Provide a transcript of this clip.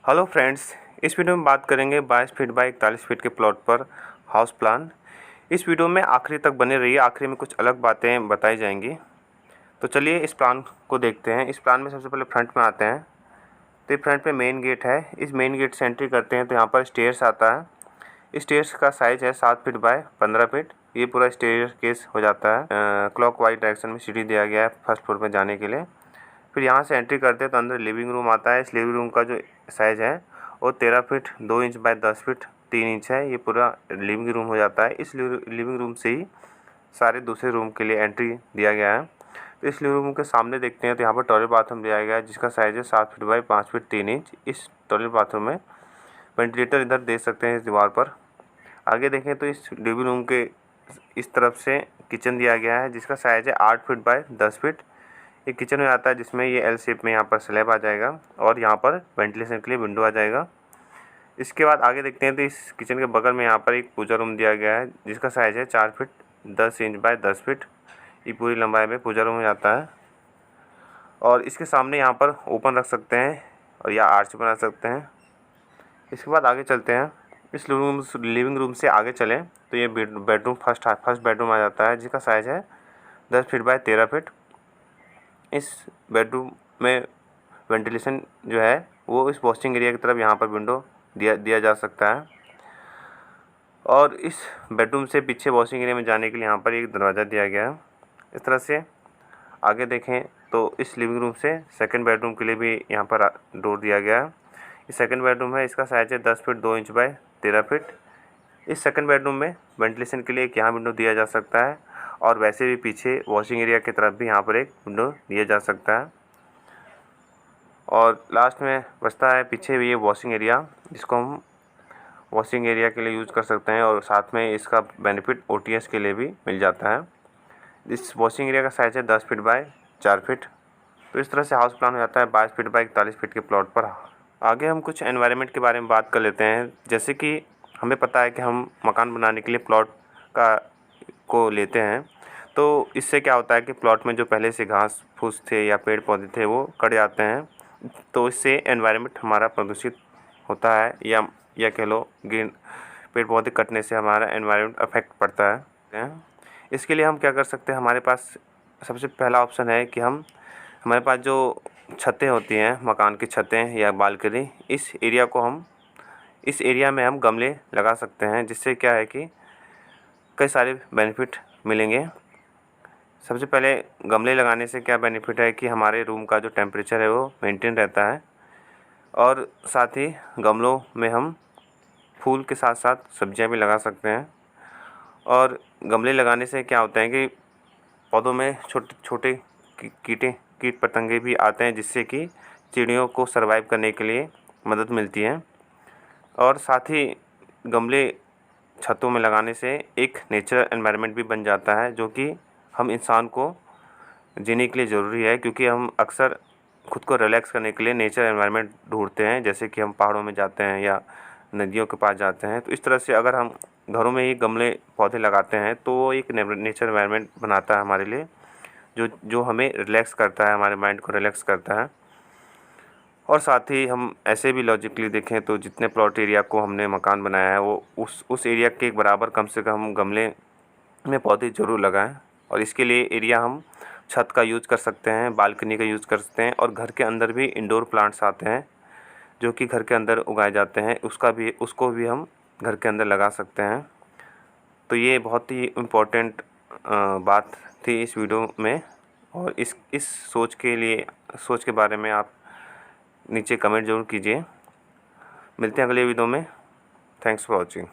Hello friends, इस video में बात करेंगे 22 फीट बाय 41 फीट के प्लॉट पर हाउस प्लान। इस वीडियो में आखिरी तक बने रहिए, आखिरी में कुछ अलग बातें बताई जाएंगी। तो चलिए इस प्लान को देखते हैं। इस प्लान में सबसे पहले फ्रंट में आते हैं। तो ये फ्रंट में मेन गेट है। इस मेन गेट से एंट्री करते हैं तो यहाँ पर स्टेयर्स आता है। स्टेयर्स का साइज़ है 7 फीट बाय 15 फीट। ये पूरा स्टेयर केस हो जाता है। क्लॉक वाइज डायरेक्शन में सीढ़ी दिया गया है फर्स्ट फ्लोर पर जाने के लिए। फिर यहाँ से एंट्री करते हैं तो अंदर लिविंग रूम आता है। इस लिविंग रूम का जो साइज़ है वो 13 feet 2 inch by 10 feet 3 inch है। ये पूरा लिविंग रूम हो जाता है। इस लिविंग रूम से ही सारे दूसरे रूम के लिए एंट्री दिया गया है। तो इस लिविंग रूम के सामने देखते हैं तो यहाँ पर टॉयलेट बाथरूम दिया गया है, जिसका साइज़ है 7 फीट बाय 5 फीट 3 इंच। इस टॉयलेट बाथरूम में वेंटिलेटर इधर देख सकते हैं इस दीवार पर। आगे देखें तो इस लिविंग रूम के इस तरफ से किचन दिया गया है, जिसका साइज़ है 8 फीट बाय 10 फीट। ये किचन में आता है, जिसमें ये एल शेप में यहाँ पर स्लैब आ जाएगा और यहाँ पर वेंटिलेशन के लिए विंडो आ जाएगा। इसके बाद आगे देखते हैं तो इस किचन के बगल में यहाँ पर एक पूजा रूम दिया गया है, जिसका साइज़ है 4 फीट 10 इंच बाय 10 फीट। ये पूरी लंबाई में पूजा रूम हो जाता है। और इसके सामने यहाँ पर ओपन रख सकते हैं और या आर्च बना सकते हैं। इसके बाद आगे चलते हैं। इस लिविंग रूम से आगे चलें तो ये बेडरूम फर्स्ट बेडरूम आ जाता है, जिसका साइज़ है 10 फीट बाय 13 फीट। इस बेडरूम में वेंटिलेशन जो है वो इस वॉशिंग एरिया की तरफ यहाँ पर विंडो दिया जा सकता है। और इस बेडरूम से पीछे वॉशिंग एरिया में जाने के लिए यहाँ पर एक दरवाज़ा दिया गया है। इस तरह से आगे देखें तो इस लिविंग रूम से सेकंड बेडरूम के लिए भी यहाँ पर डोर दिया गया है। ये सेकंड बेडरूम है, इसका साइज़ है 10 फीट 2 इंच बाय 13 फीट। इस सेकंड बेडरूम में वेंटिलेशन के लिए एक यहाँ विंडो दिया जा सकता है और वैसे भी पीछे वॉशिंग एरिया की तरफ भी यहाँ पर एक विंडो दिया जा सकता है। और लास्ट में बचता है पीछे भी ये वॉशिंग एरिया, जिसको हम वॉशिंग एरिया के लिए यूज़ कर सकते हैं और साथ में इसका बेनिफिट ओटीएस के लिए भी मिल जाता है। इस वॉशिंग एरिया का साइज़ है 10 फीट बाय 4 फीट। तो इस तरह से हाउस प्लान हो जाता है 22 फीट बाय 41 फीट के प्लॉट पर। आगे हम कुछ एनवायरनमेंट के बारे में बात कर लेते हैं। जैसे कि हमें पता है कि हम मकान बनाने के लिए प्लॉट को लेते हैं, तो इससे क्या होता है कि प्लॉट में जो पहले से घास फूस थे या पेड़ पौधे थे वो कट जाते हैं। तो इससे एनवायरनमेंट हमारा प्रदूषित होता है या कह लो ग्रीन पेड़ पौधे कटने से हमारा एनवायरनमेंट अफेक्ट पड़ता है। इसके लिए हम क्या कर सकते हैं, हमारे पास सबसे पहला ऑप्शन है कि हमारे पास जो छतें होती हैं, मकान की छतें या बालकनी, इस एरिया में हम गमले लगा सकते हैं, जिससे क्या है कि कई सारे बेनिफिट मिलेंगे। सबसे पहले गमले लगाने से क्या बेनिफिट है कि हमारे रूम का जो टेम्परेचर है वो मेंटेन रहता है। और साथ ही गमलों में हम फूल के साथ साथ सब्जियां भी लगा सकते हैं। और गमले लगाने से क्या होता है कि पौधों में छोटे छोटे कीट पतंगे भी आते हैं, जिससे कि चिड़ियों को सर्वाइव करने के लिए मदद मिलती है। और साथ ही गमले छतों में लगाने से एक नेचुरल एनवायरनमेंट भी बन जाता है, जो कि हम इंसान को जीने के लिए ज़रूरी है, क्योंकि हम अक्सर खुद को रिलैक्स करने के लिए नेचर एनवायरनमेंट ढूंढते हैं, जैसे कि हम पहाड़ों में जाते हैं या नदियों के पास जाते हैं। तो इस तरह से अगर हम घरों में ही गमले पौधे लगाते हैं तो वो एक नेचर एनवायरनमेंट बनाता है हमारे लिए, जो हमें रिलैक्स करता है, हमारे माइंड को रिलैक्स करता है। और साथ ही हम ऐसे भी लॉजिकली देखें तो जितने प्लॉट एरिया को हमने मकान बनाया है वो उस एरिया के एक बराबर कम से कम गमले में पौधे ज़रूर लगाएं। और इसके लिए एरिया हम छत का यूज़ कर सकते हैं, बालकनी का यूज़ कर सकते हैं, और घर के अंदर भी इंडोर प्लांट्स आते हैं जो कि घर के अंदर उगाए जाते हैं, उसको भी हम घर के अंदर लगा सकते हैं। तो ये बहुत ही इम्पोर्टेंट बात थी इस वीडियो में। और इस सोच के बारे में आप नीचे कमेंट ज़रूर कीजिए। मिलते हैं अगले वीडियो में। Thanks for watching.